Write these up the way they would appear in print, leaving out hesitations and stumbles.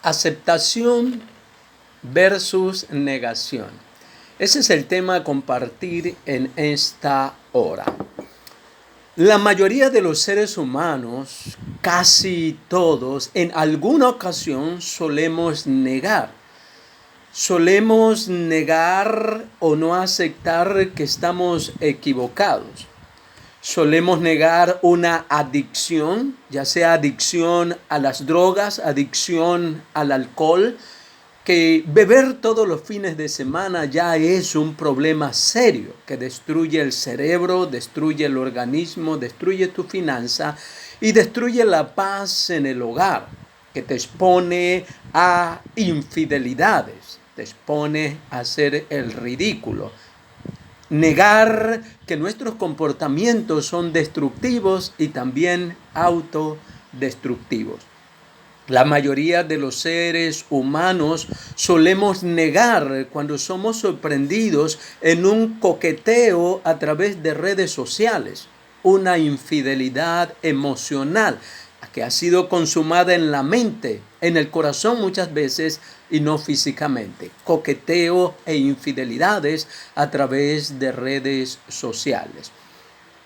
Aceptación versus negación. Ese es el tema a compartir en esta hora. La mayoría de los seres humanos, casi todos, en alguna ocasión solemos negar. Solemos negar o no aceptar que estamos equivocados. Solemos negar una adicción, ya sea adicción a las drogas, adicción al alcohol, que beber todos los fines de semana ya es un problema serio que destruye el cerebro, destruye el organismo, destruye tu finanza y destruye la paz en el hogar, que te expone a infidelidades, te expone a hacer el ridículo. Negar que nuestros comportamientos son destructivos y también autodestructivos. La mayoría de los seres humanos solemos negar cuando somos sorprendidos en un coqueteo a través de redes sociales, una infidelidad emocional que ha sido consumada en la mente, en el corazón muchas veces y no físicamente. Coqueteo e infidelidades a través de redes sociales.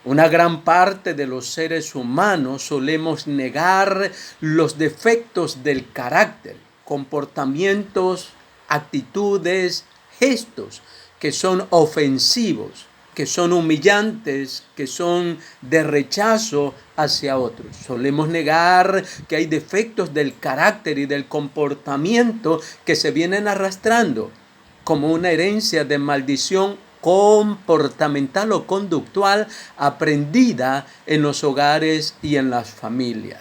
Una gran parte de los seres humanos solemos negar los defectos del carácter, comportamientos, actitudes, gestos que son ofensivos, que son humillantes, que son de rechazo hacia otros. Solemos negar que hay defectos del carácter y del comportamiento que se vienen arrastrando como una herencia de maldición comportamental o conductual aprendida en los hogares y en las familias.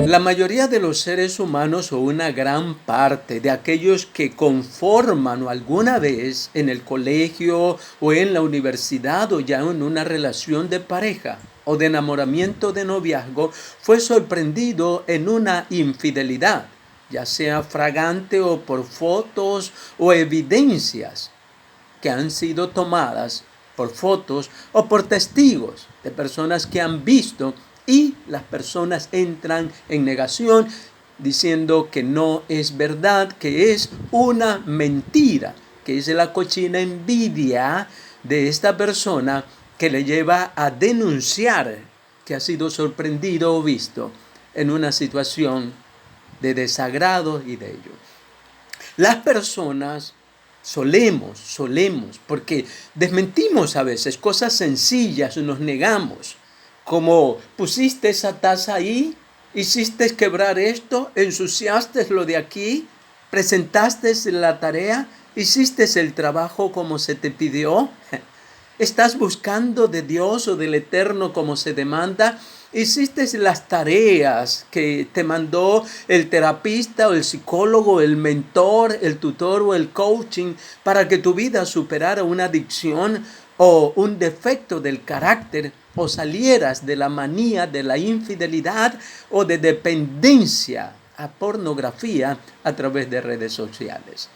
La mayoría de los seres humanos o una gran parte de aquellos que conforman o alguna vez en el colegio o en la universidad o ya en una relación de pareja o de enamoramiento de noviazgo fue sorprendido en una infidelidad, ya sea fragante o por fotos o evidencias que han sido tomadas por fotos o por testigos de personas que han visto. Y las personas entran en negación diciendo que no es verdad, que es una mentira, que es la cochina envidia de esta persona que le lleva a denunciar que ha sido sorprendido o visto en una situación de desagrado y de ello. Las personas solemos, porque desmentimos a veces cosas sencillas, nos negamos. Como pusiste esa taza ahí, hiciste quebrar esto, ensuciaste lo de aquí, presentaste la tarea, hiciste el trabajo como se te pidió, estás buscando de Dios o del Eterno como se demanda, hiciste las tareas que te mandó el terapista o el psicólogo, el mentor, el tutor o el coaching para que tu vida superara una adicción o un defecto del carácter o salieras de la manía, de la infidelidad o de dependencia a pornografía a través de redes sociales.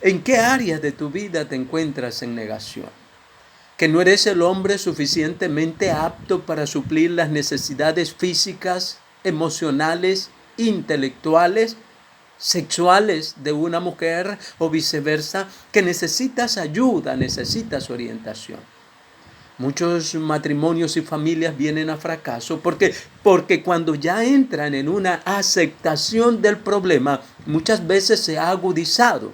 ¿En qué áreas de tu vida te encuentras en negación? ¿Que no eres el hombre suficientemente apto para suplir las necesidades físicas, emocionales, intelectuales, sexuales de una mujer o viceversa? ¿Que necesitas ayuda, necesitas orientación? Muchos matrimonios y familias vienen a fracaso porque cuando ya entran en una aceptación del problema, muchas veces se ha agudizado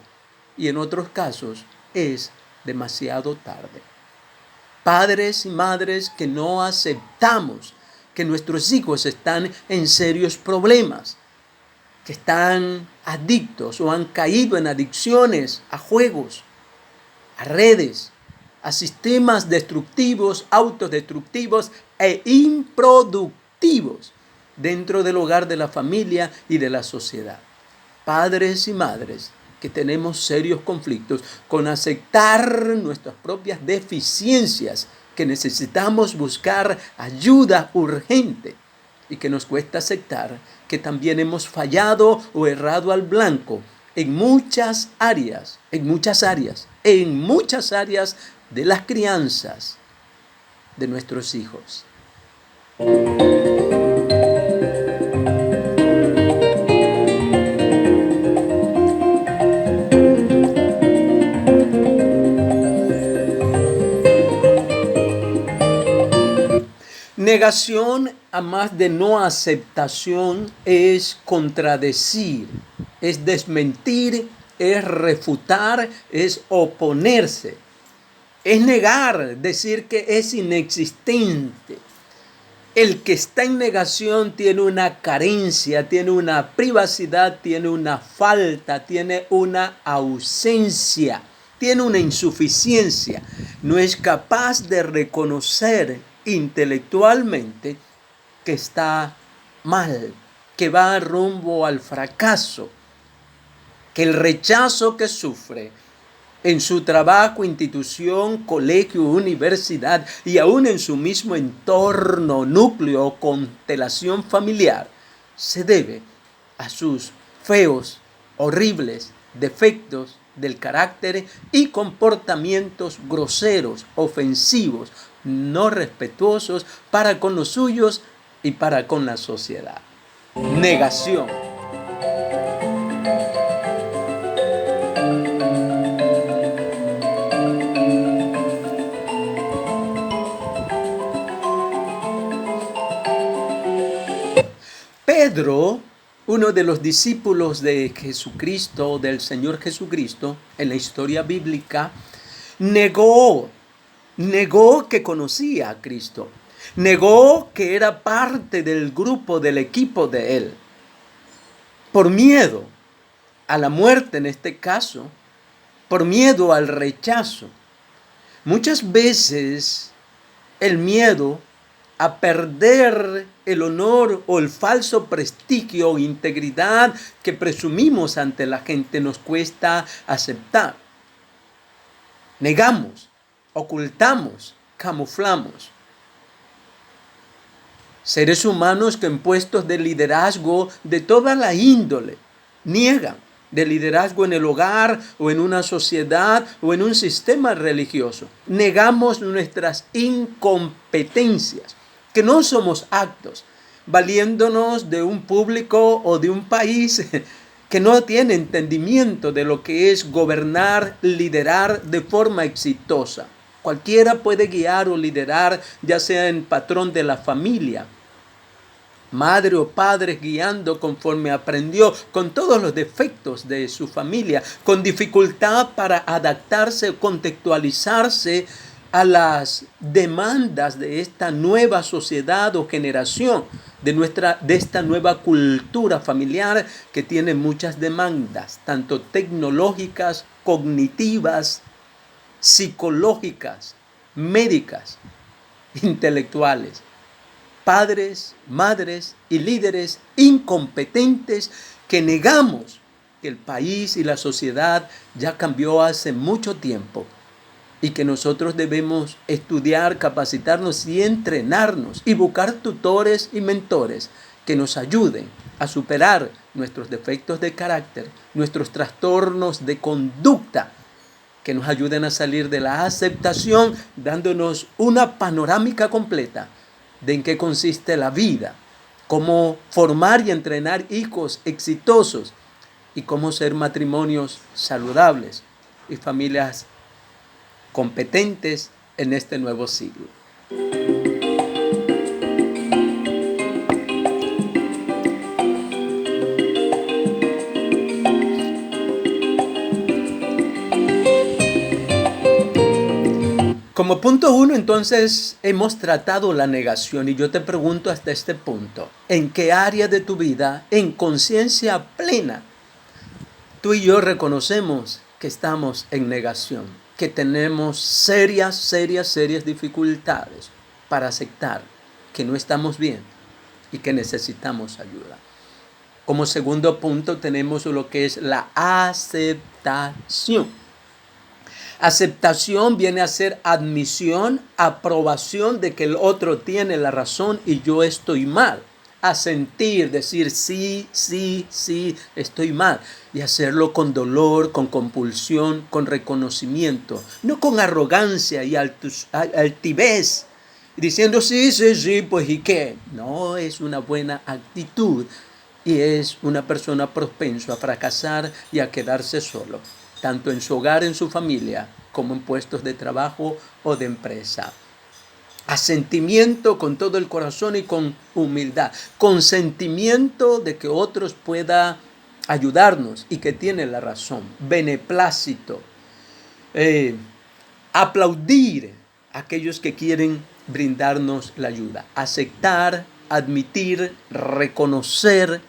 y en otros casos es demasiado tarde. Padres y madres que no aceptamos que nuestros hijos están en serios problemas, que están adictos o han caído en adicciones a juegos, a redes, a sistemas destructivos, autodestructivos e improductivos dentro del hogar de la familia y de la sociedad. Padres y madres que tenemos serios conflictos con aceptar nuestras propias deficiencias, que necesitamos buscar ayuda urgente y que nos cuesta aceptar que también hemos fallado o errado al blanco en muchas áreas de las crianzas de nuestros hijos. Negación, a más de no aceptación, es contradecir, es desmentir, es refutar, es oponerse, es negar, decir que es inexistente. El que está en negación tiene una carencia, tiene una privacidad, tiene una falta, tiene una ausencia, tiene una insuficiencia. No es capaz de reconocer intelectualmente que está mal, que va rumbo al fracaso, que el rechazo que sufre en su trabajo, institución, colegio, universidad y aún en su mismo entorno, núcleo o constelación familiar, se debe a sus feos, horribles defectos del carácter y comportamientos groseros, ofensivos, no respetuosos para con los suyos y para con la sociedad. Negación. Pedro, uno de los discípulos de Jesucristo, del Señor Jesucristo, en la historia bíblica, negó que conocía a Cristo, negó que era parte del grupo, del equipo de él, por miedo a la muerte en este caso, por miedo al rechazo. Muchas veces el miedo a perder el honor o el falso prestigio o integridad que presumimos ante la gente nos cuesta aceptar. Negamos, ocultamos, camuflamos. Seres humanos que en puestos de liderazgo de toda la índole niegan, de liderazgo en el hogar o en una sociedad o en un sistema religioso. Negamos nuestras incompetencias, que no somos aptos, valiéndonos de un público o de un país que no tiene entendimiento de lo que es gobernar, liderar de forma exitosa. Cualquiera puede guiar o liderar, ya sea en patrón de la familia, madre o padre guiando conforme aprendió, con todos los defectos de su familia, con dificultad para adaptarse, contextualizarse a las demandas de esta nueva sociedad o generación, de esta nueva cultura familiar que tiene muchas demandas, tanto tecnológicas, cognitivas, psicológicas, médicas, intelectuales. Padres, madres y líderes incompetentes que negamos que el país y la sociedad ya cambió hace mucho tiempo y que nosotros debemos estudiar, capacitarnos y entrenarnos y buscar tutores y mentores que nos ayuden a superar nuestros defectos de carácter, nuestros trastornos de conducta, que nos ayuden a salir de la aceptación, dándonos una panorámica completa de en qué consiste la vida, cómo formar y entrenar hijos exitosos y cómo ser matrimonios saludables y familias competentes en este nuevo siglo. Como punto 1, entonces, hemos tratado la negación y yo te pregunto hasta este punto, ¿en qué área de tu vida, en conciencia plena, tú y yo reconocemos que estamos en negación, que tenemos serias dificultades para aceptar que no estamos bien y que necesitamos ayuda? Como segundo punto tenemos lo que es la aceptación. Aceptación viene a ser admisión, aprobación de que el otro tiene la razón y yo estoy mal. asentir, decir sí, sí, sí, estoy mal. Y hacerlo con dolor, con compulsión, con reconocimiento, no con arrogancia y altivez, diciendo sí, sí, sí, pues ¿y qué? No es una buena actitud y es una persona propenso a fracasar y a quedarse solo, tanto en su hogar, en su familia, como en puestos de trabajo o de empresa. Asentimiento con todo el corazón y con humildad. Consentimiento de que otros puedan ayudarnos y que tienen la razón. Beneplácito. Eh, Aplaudir a aquellos que quieren brindarnos la ayuda. Aceptar, admitir, reconocer,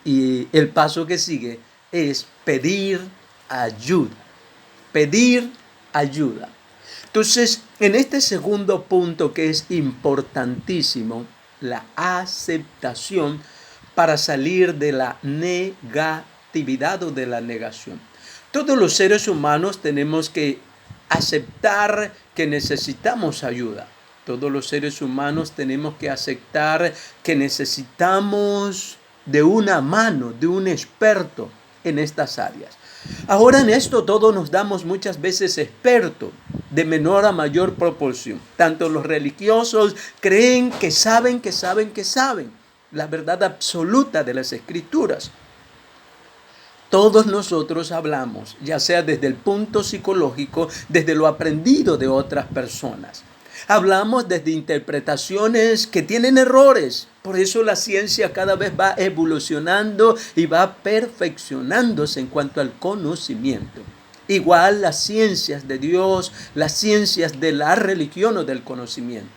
y el paso que sigue es pedir ayuda. Pedir ayuda. Entonces, en este segundo punto que es importantísimo, la aceptación para salir de la negatividad o de la negación. Todos los seres humanos tenemos que aceptar que necesitamos ayuda. Todos los seres humanos tenemos que aceptar que necesitamos de una mano, de un experto en estas áreas. Ahora en esto todos nos damos muchas veces expertos, de menor a mayor proporción. Tanto los religiosos creen que saben, que saben, que saben la verdad absoluta de las Escrituras. Todos nosotros hablamos, ya sea desde el punto psicológico, desde lo aprendido de otras personas. Hablamos desde interpretaciones que tienen errores. Por eso la ciencia cada vez va evolucionando y va perfeccionándose en cuanto al conocimiento. Igual las ciencias de Dios, las ciencias de la religión o del conocimiento.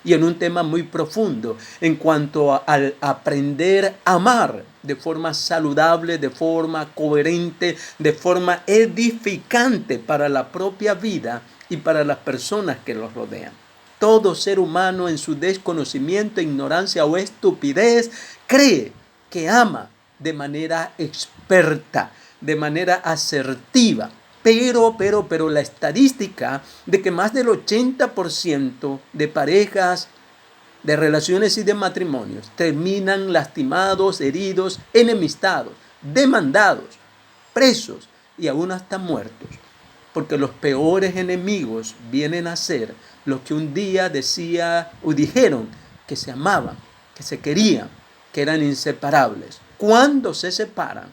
Y en un tema muy profundo en cuanto al aprender a amar de forma saludable, de forma coherente, de forma edificante para la propia vida y para las personas que los rodean. Todo ser humano en su desconocimiento, ignorancia o estupidez cree que ama de manera experta, de manera asertiva. Pero la estadística de que más del 80% de parejas, de relaciones y de matrimonios terminan lastimados, heridos, enemistados, demandados, presos y aún hasta muertos. Porque los peores enemigos vienen a ser los que un día decía o dijeron que se amaban, que se querían, que eran inseparables. Cuando se separan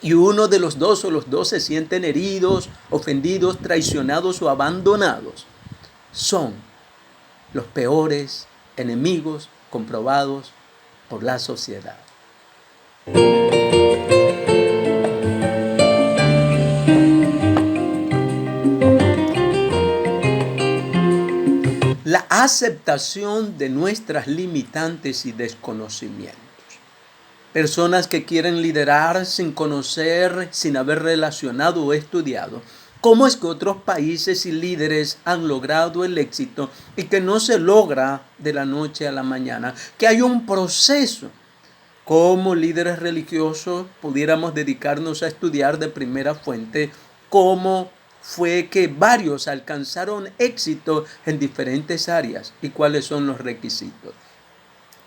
y uno de los dos o los dos se sienten heridos, ofendidos, traicionados o abandonados, son los peores enemigos comprobados por la sociedad. La aceptación de nuestras limitantes y desconocimientos. Personas que quieren liderar sin conocer, sin haber relacionado o estudiado. ¿Cómo es que otros países y líderes han logrado el éxito y que no se logra de la noche a la mañana? Que hay un proceso. Como líderes religiosos pudiéramos dedicarnos a estudiar de primera fuente cómo fue que varios alcanzaron éxito en diferentes áreas y cuáles son los requisitos.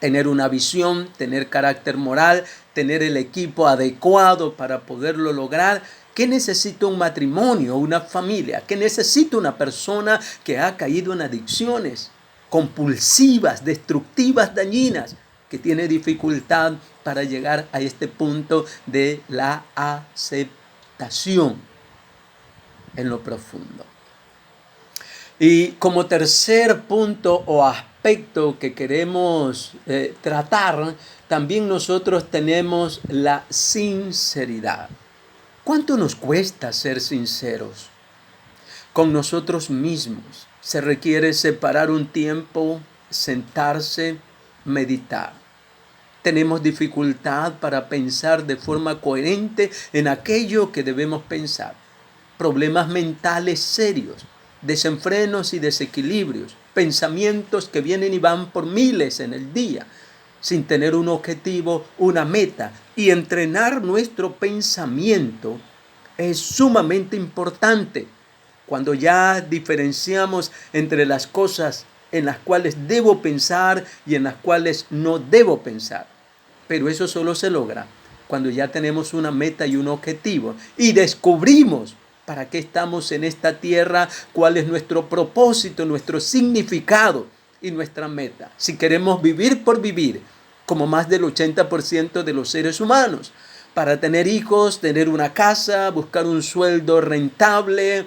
Tener una visión, tener carácter moral, tener el equipo adecuado para poderlo lograr. ¿Qué necesita un matrimonio, una familia? ¿Qué necesita una persona que ha caído en adicciones compulsivas, destructivas, dañinas, que tiene dificultad para llegar a este punto de la aceptación en lo profundo? Y como tercer punto o aspecto que queremos tratar, también nosotros tenemos la sinceridad. ¿Cuánto nos cuesta ser sinceros con nosotros mismos? Se requiere separar un tiempo, sentarse, meditar. Tenemos dificultad para pensar de forma coherente en aquello que debemos pensar. Problemas mentales serios, desenfrenos y desequilibrios, pensamientos que vienen y van por miles en el día, sin tener un objetivo, una meta. Y entrenar nuestro pensamiento es sumamente importante. Cuando ya diferenciamos entre las cosas en las cuales debo pensar y en las cuales no debo pensar. Pero eso solo se logra cuando ya tenemos una meta y un objetivo y descubrimos para qué estamos en esta tierra, cuál es nuestro propósito, nuestro significado y nuestra meta. Si queremos vivir por vivir, como más del 80% de los seres humanos, para tener hijos, tener una casa, buscar un sueldo rentable,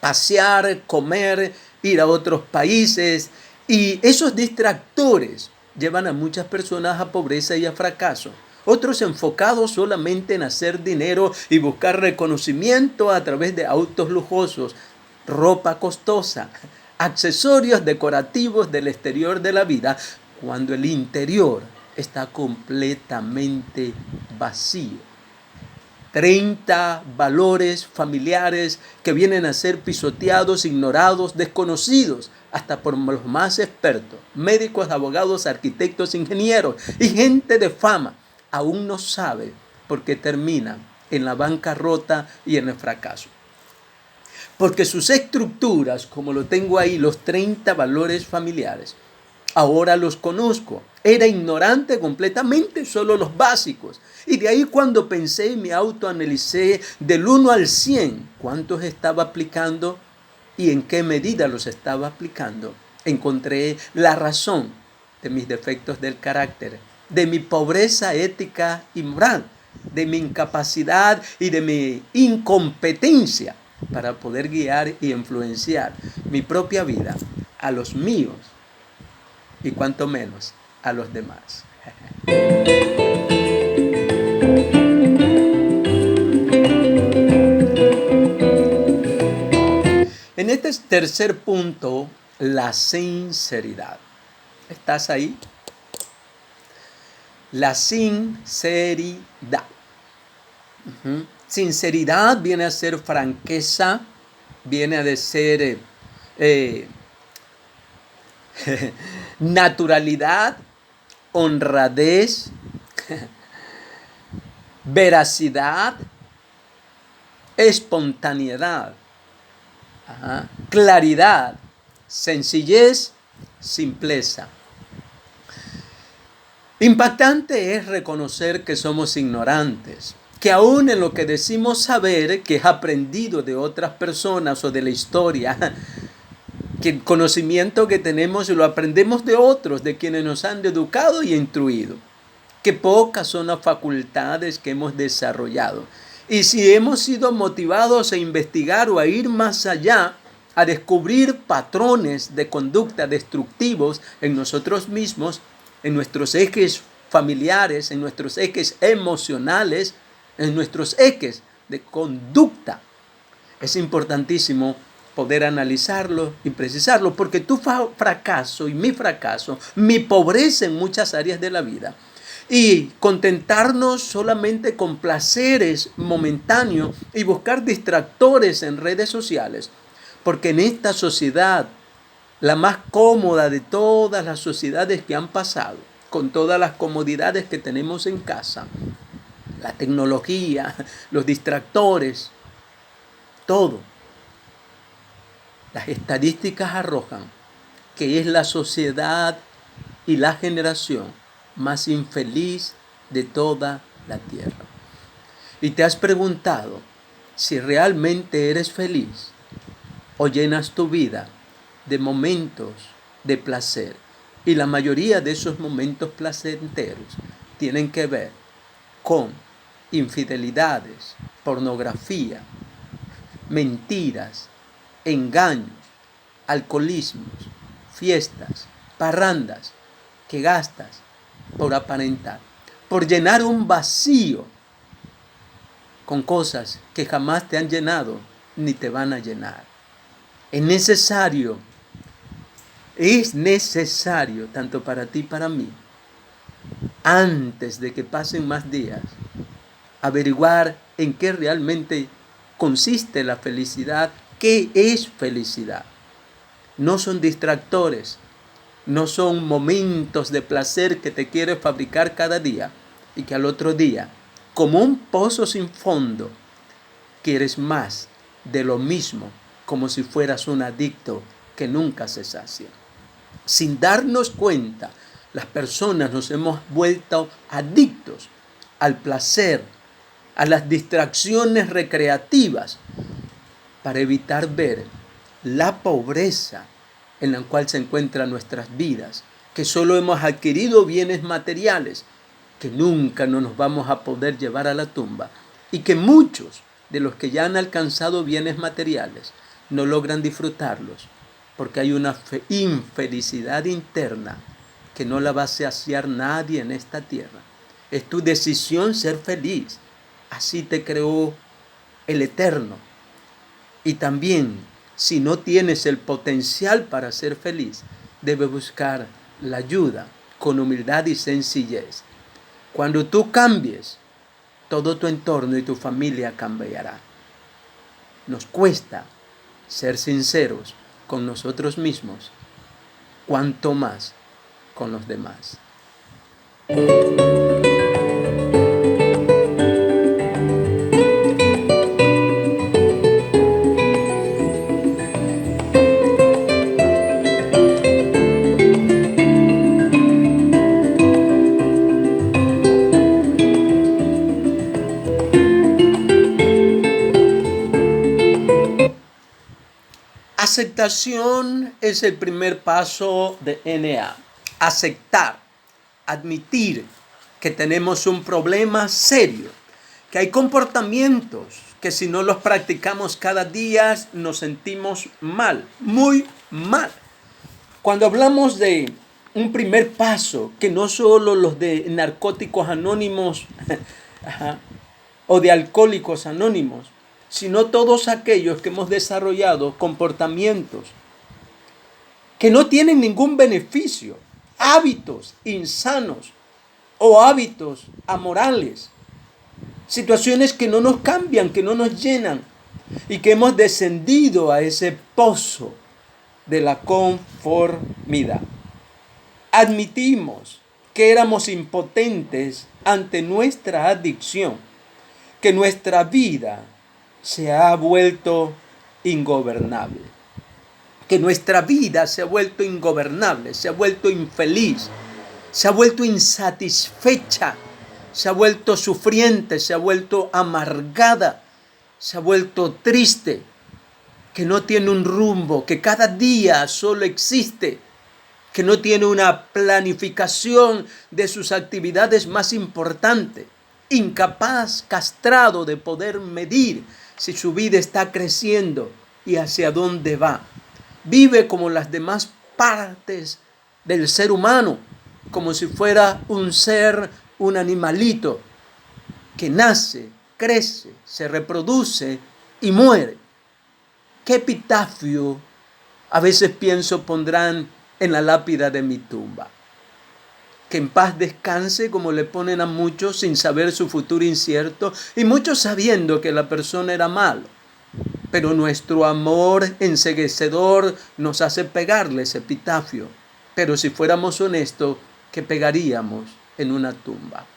pasear, comer, ir a otros países. Y esos distractores llevan a muchas personas a pobreza y a fracaso. Otros enfocados solamente en hacer dinero y buscar reconocimiento a través de autos lujosos, ropa costosa, accesorios decorativos del exterior de la vida, cuando el interior está completamente vacío. 30 valores familiares que vienen a ser pisoteados, ignorados, desconocidos, hasta por los más expertos, médicos, abogados, arquitectos, ingenieros y gente de fama, aún no sabe por qué terminan en la bancarrota y en el fracaso. Porque sus estructuras, como lo tengo ahí, los 30 valores familiares, ahora los conozco. Era ignorante completamente, solo los básicos. Y de ahí cuando pensé y me autoanalicé del 1 al 100, cuántos estaba aplicando y en qué medida los estaba aplicando, encontré la razón de mis defectos del carácter, de mi pobreza ética y moral, de mi incapacidad y de mi incompetencia para poder guiar y influenciar mi propia vida a los míos y cuanto menos a los demás. En este tercer punto, la sinceridad. ¿Estás ahí? La sinceridad. Sinceridad viene a ser franqueza, viene a ser naturalidad, honradez, veracidad, espontaneidad, claridad, sencillez, simpleza. Impactante es reconocer que somos ignorantes, que aún en lo que decimos saber, que es aprendido de otras personas o de la historia, que el conocimiento que tenemos lo aprendemos de otros, de quienes nos han educado y instruido, que pocas son las facultades que hemos desarrollado. Y si hemos sido motivados a investigar o a ir más allá, a descubrir patrones de conducta destructivos en nosotros mismos, en nuestros ejes familiares, en nuestros ejes emocionales, en nuestros ejes de conducta, es importantísimo poder analizarlo y precisarlo, porque tu fracaso y mi fracaso, mi pobreza en muchas áreas de la vida, y contentarnos solamente con placeres momentáneos y buscar distractores en redes sociales, porque en esta sociedad, la más cómoda de todas las sociedades que han pasado, con todas las comodidades que tenemos en casa, la tecnología, los distractores, todo. Las estadísticas arrojan que es la sociedad y la generación más infeliz de toda la tierra. Y te has preguntado si realmente eres feliz o llenas tu vida de momentos de placer. Y la mayoría de esos momentos placenteros tienen que ver con infidelidades, pornografía, mentiras, engaños, alcoholismos, fiestas, parrandas que gastas por aparentar, por llenar un vacío con cosas que jamás te han llenado ni te van a llenar. Es necesario, tanto para ti y para mí, antes de que pasen más días, averiguar en qué realmente consiste la felicidad, qué es felicidad. No son distractores, no son momentos de placer que te quieres fabricar cada día y que al otro día, como un pozo sin fondo, quieres más de lo mismo, como si fueras un adicto que nunca se sacia. Sin darnos cuenta, Las personas nos hemos vuelto adictos al placer, a las distracciones recreativas, para evitar ver la pobreza en la cual se encuentran nuestras vidas, que solo hemos adquirido bienes materiales, que nunca nos vamos a poder llevar a la tumba, y que muchos de los que ya han alcanzado bienes materiales no logran disfrutarlos, porque hay una infelicidad interna que no la va a saciar nadie en esta tierra. Es tu decisión ser feliz. Así te creó el Eterno. Y también, si no tienes el potencial para ser feliz, debes buscar la ayuda con humildad y sencillez. Cuando tú cambies, todo tu entorno y tu familia cambiará. Nos cuesta ser sinceros con nosotros mismos, cuanto más con los demás. Aceptación es el primer paso de NA. Aceptar, admitir que tenemos un problema serio, que hay comportamientos que si no los practicamos cada día nos sentimos mal, muy mal. Cuando hablamos de un primer paso, que no solo los de narcóticos anónimos o de alcohólicos anónimos, sino todos aquellos que hemos desarrollado comportamientos que no tienen ningún beneficio, hábitos insanos o hábitos amorales, situaciones que no nos cambian, que no nos llenan y que hemos descendido a ese pozo de la conformidad. Admitimos que éramos impotentes ante nuestra adicción, que nuestra vida se ha vuelto ingobernable, que nuestra vida se ha vuelto ingobernable, se ha vuelto infeliz, se ha vuelto insatisfecha, se ha vuelto sufriente, se ha vuelto amargada, se ha vuelto triste, que no tiene un rumbo, que cada día solo existe, que no tiene una planificación de sus actividades más importantes, incapaz, castrado de poder medir si su vida está creciendo y hacia dónde va. Vive como las demás partes del ser humano, como si fuera un ser, un animalito, que nace, crece, se reproduce y muere. ¿Qué epitafio a veces pienso pondrán en la lápida de mi tumba? Que en paz descanse, como le ponen a muchos sin saber su futuro incierto y muchos sabiendo que la persona era malo. Pero nuestro amor enceguecedor nos hace pegarle ese epitafio. Pero si fuéramos honestos, ¿qué pegaríamos en una tumba?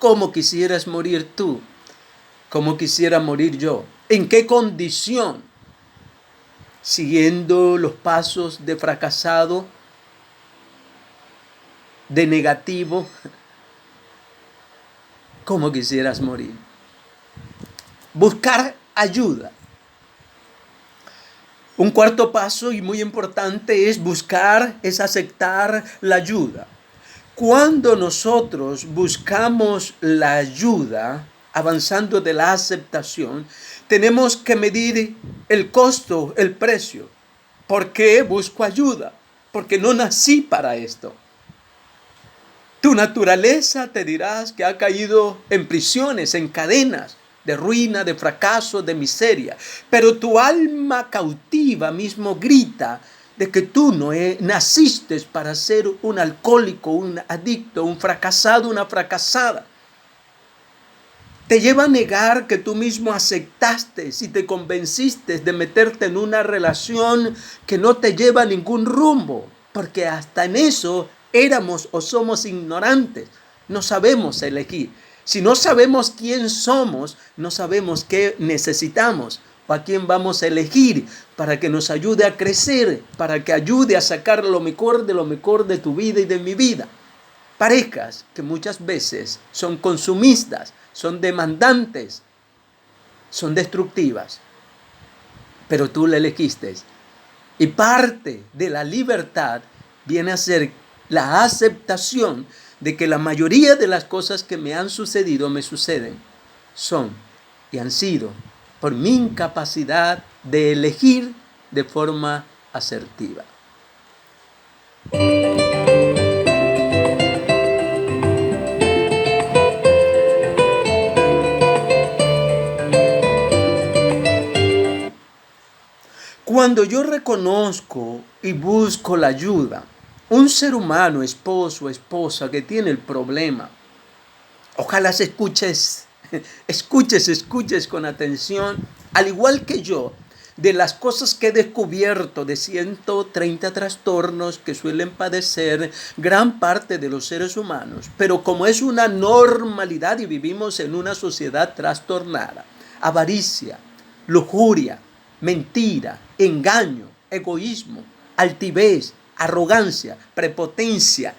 ¿Cómo quisieras morir tú? ¿Cómo quisiera morir yo? ¿En qué condición? Siguiendo los pasos de fracasado, de negativo. ¿Cómo quisieras morir? Buscar ayuda. Un cuarto paso y muy importante es aceptar la ayuda. Cuando nosotros buscamos la ayuda, avanzando de la aceptación, tenemos que medir el costo, el precio. ¿Por qué busco ayuda? Porque no nací para esto. Tu naturaleza te dirás que ha caído en prisiones, en cadenas de ruina, de fracaso, de miseria. Pero tu alma cautiva mismo grita de que tú no naciste para ser un alcohólico, un adicto, un fracasado, una fracasada. Te lleva a negar que tú mismo aceptaste y te convenciste de meterte en una relación que no te lleva a ningún rumbo, porque hasta en eso éramos o somos ignorantes, no sabemos elegir. Si no sabemos quién somos, no sabemos qué necesitamos. o a quién vamos a elegir para que nos ayude a crecer, para que ayude a sacar lo mejor de tu vida y de mi vida. Parejas que muchas veces son consumistas, son demandantes, son destructivas, pero tú la elegiste. Y parte de la libertad viene a ser la aceptación de que la mayoría de las cosas que me han sucedido, me suceden, son y han sido por mi incapacidad de elegir de forma asertiva. Cuando yo reconozco y busco la ayuda, un ser humano, esposo, esposa, que tiene el problema, ojalá escuches con atención, al igual que yo, de las cosas que he descubierto de 130 trastornos que suelen padecer gran parte de los seres humanos, pero como es una normalidad y vivimos en una sociedad trastornada, avaricia, lujuria, mentira, engaño, egoísmo, altivez, arrogancia, prepotencia,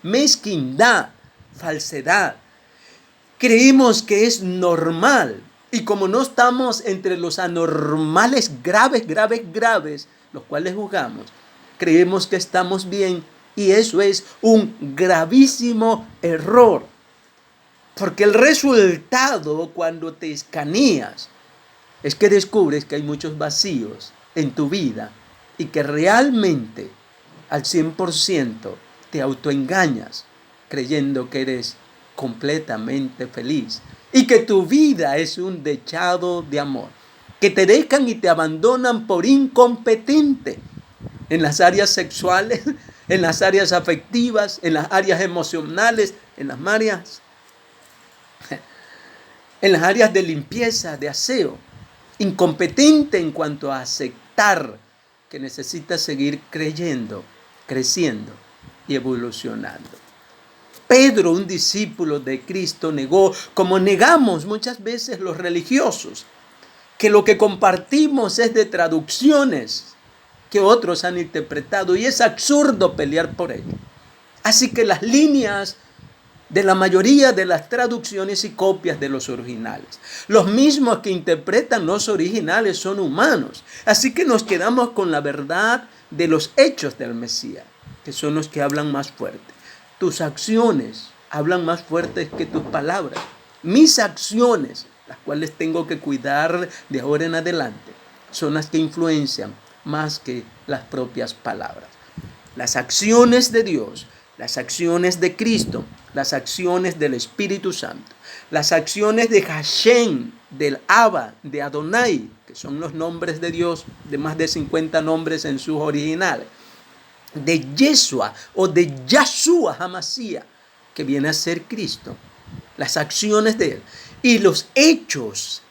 mezquindad, falsedad. Creemos que es normal y como no estamos entre los anormales graves, los cuales juzgamos, creemos que estamos bien y eso es un gravísimo error. Porque el resultado cuando te escaneas es que descubres que hay muchos vacíos en tu vida y que realmente al 100% te autoengañas creyendo que eres completamente feliz y que tu vida es un dechado de amor, que te dejan y te abandonan por incompetente en las áreas sexuales, en las áreas afectivas, en las áreas emocionales, en las áreas de limpieza, de aseo. Incompetente en cuanto a aceptar que necesitas seguir creyendo, creciendo y evolucionando. Pedro, un discípulo de Cristo, negó, como negamos muchas veces los religiosos, que lo que compartimos es de traducciones que otros han interpretado y es absurdo pelear por ello. Así que las líneas de la mayoría de las traducciones y copias de los originales. Los mismos que interpretan los originales son humanos. Así que nos quedamos con la verdad de los hechos del Mesías, que son los que hablan más fuerte. Tus acciones hablan más fuertes que tus palabras. Mis acciones, las cuales tengo que cuidar de ahora en adelante, son las que influencian más que las propias palabras. Las acciones de Dios, las acciones de Cristo, las acciones del Espíritu Santo, las acciones de Hashem, del Abba, de Adonai, que son los nombres de Dios, de más de 50 nombres en sus originales, de Yeshua o de Yahshua HaMashiach, que viene a ser Cristo, las acciones de Él y los hechos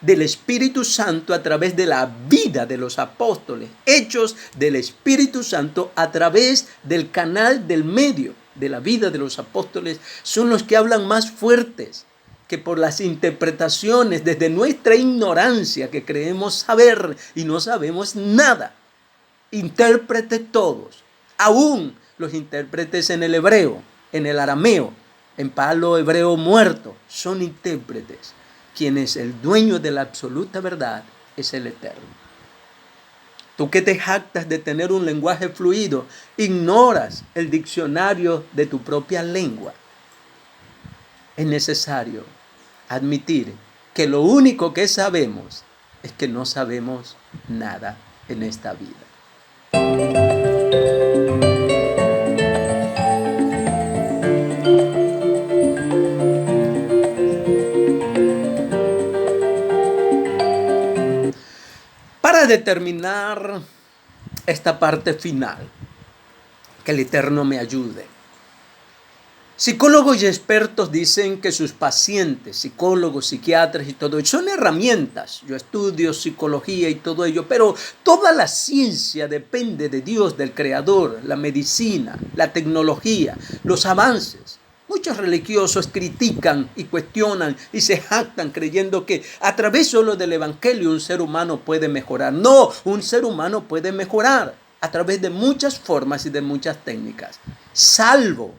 del Espíritu Santo a través de la vida de los apóstoles, hechos del Espíritu Santo a través del canal del medio de la vida de los apóstoles, son los que hablan más fuertes que por las interpretaciones desde nuestra ignorancia que creemos saber y no sabemos nada. Intérpretes todos, aún los intérpretes en el hebreo, en el arameo, en palo hebreo muerto, son intérpretes. Quien es el dueño de la absoluta verdad es el Eterno. Tú que te jactas de tener un lenguaje fluido, ignoras el diccionario de tu propia lengua. Es necesario admitir que lo único que sabemos es que no sabemos nada en esta vida. Para determinar esta parte final, que el Eterno me ayude. Psicólogos y expertos dicen que sus pacientes, psicólogos, psiquiatras y todo ello, son herramientas. Yo estudio psicología y todo ello, pero toda la ciencia depende de Dios, del Creador, la medicina, la tecnología, los avances. muchos religiosos critican y cuestionan y se jactan creyendo que a través solo del evangelio un ser humano puede mejorar. No, un ser humano puede mejorar a través de muchas formas y de muchas técnicas. Salvación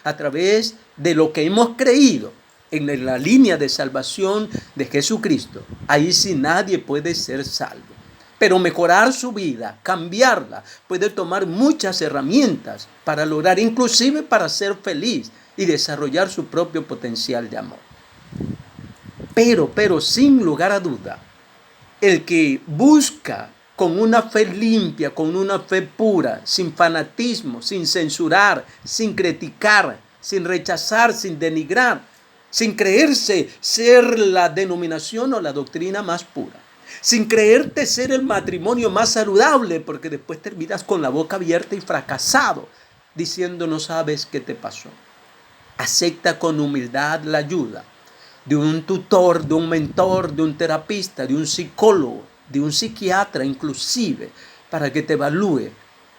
a través de lo que hemos creído en la línea de salvación de Jesucristo. Ahí sí nadie puede ser salvo. Pero mejorar su vida, cambiarla, puede tomar muchas herramientas para lograr, inclusive para ser feliz y desarrollar su propio potencial de amor. Pero sin lugar a duda, el que busca con una fe limpia, con una fe pura, sin fanatismo, sin censurar, sin criticar, sin rechazar, sin denigrar, sin creerse ser la denominación o la doctrina más pura, sin creerte ser el matrimonio más saludable, porque después terminas con la boca abierta y fracasado, diciendo no sabes qué te pasó. Acepta con humildad la ayuda de un tutor, de un mentor, de un terapista, de un psicólogo, de un psiquiatra inclusive, para que te evalúe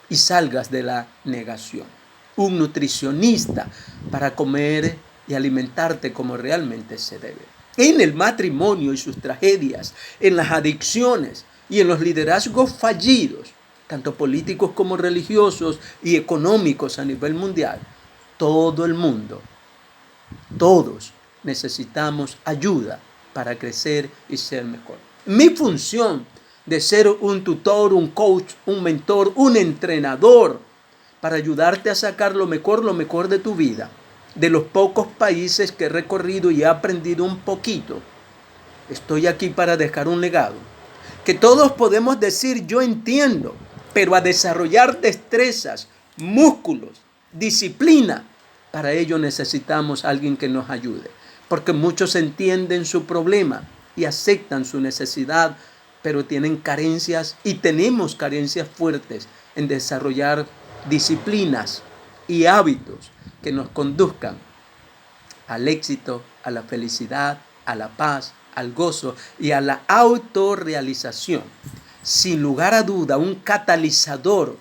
y salgas de la negación. Un nutricionista para comer y alimentarte como realmente se debe. En el matrimonio y sus tragedias, en las adicciones y en los liderazgos fallidos, tanto políticos como religiosos y económicos a nivel mundial, todo el mundo, todos necesitamos ayuda para crecer y ser mejor. Mi función de ser un tutor, un coach, un mentor, un entrenador para ayudarte a sacar lo mejor de tu vida, de los pocos países que he recorrido y he aprendido un poquito. Estoy aquí para dejar un legado que todos podemos decir yo entiendo, pero a desarrollar destrezas, músculos, disciplina. Para ello necesitamos a alguien que nos ayude, porque muchos entienden su problema y aceptan su necesidad, pero tienen carencias y tenemos carencias fuertes en desarrollar disciplinas y hábitos que nos conduzcan al éxito, a la felicidad, a la paz, al gozo y a la autorrealización. Sin lugar a duda, un catalizador,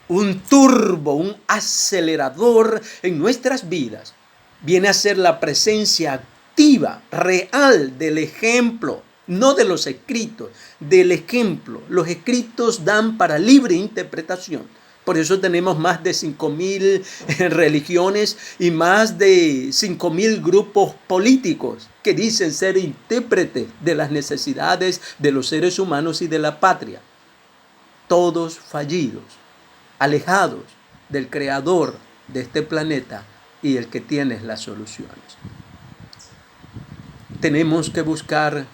un turbo, un acelerador en nuestras vidas viene a ser la presencia activa, real del ejemplo, no de los escritos, del ejemplo. Los escritos dan para libre interpretación. Por eso tenemos más de 5.000 religiones y más de 5.000 grupos políticos que dicen ser intérpretes de las necesidades de los seres humanos y de la patria. Todos fallidos, alejados del creador de este planeta y el que tiene las soluciones. Tenemos que buscar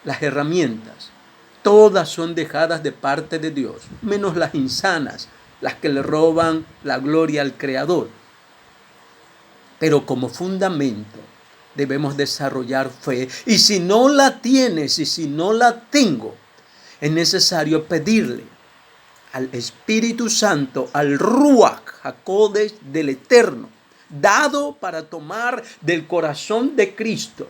las herramientas. Todas son dejadas de parte de Dios, menos las insanas, las que le roban la gloria al Creador. Pero como fundamento debemos desarrollar fe. Y si no la tienes y si no la tengo, es necesario pedirle al Espíritu Santo, al Ruach HaKodesh del Eterno, dado para tomar del corazón de Cristo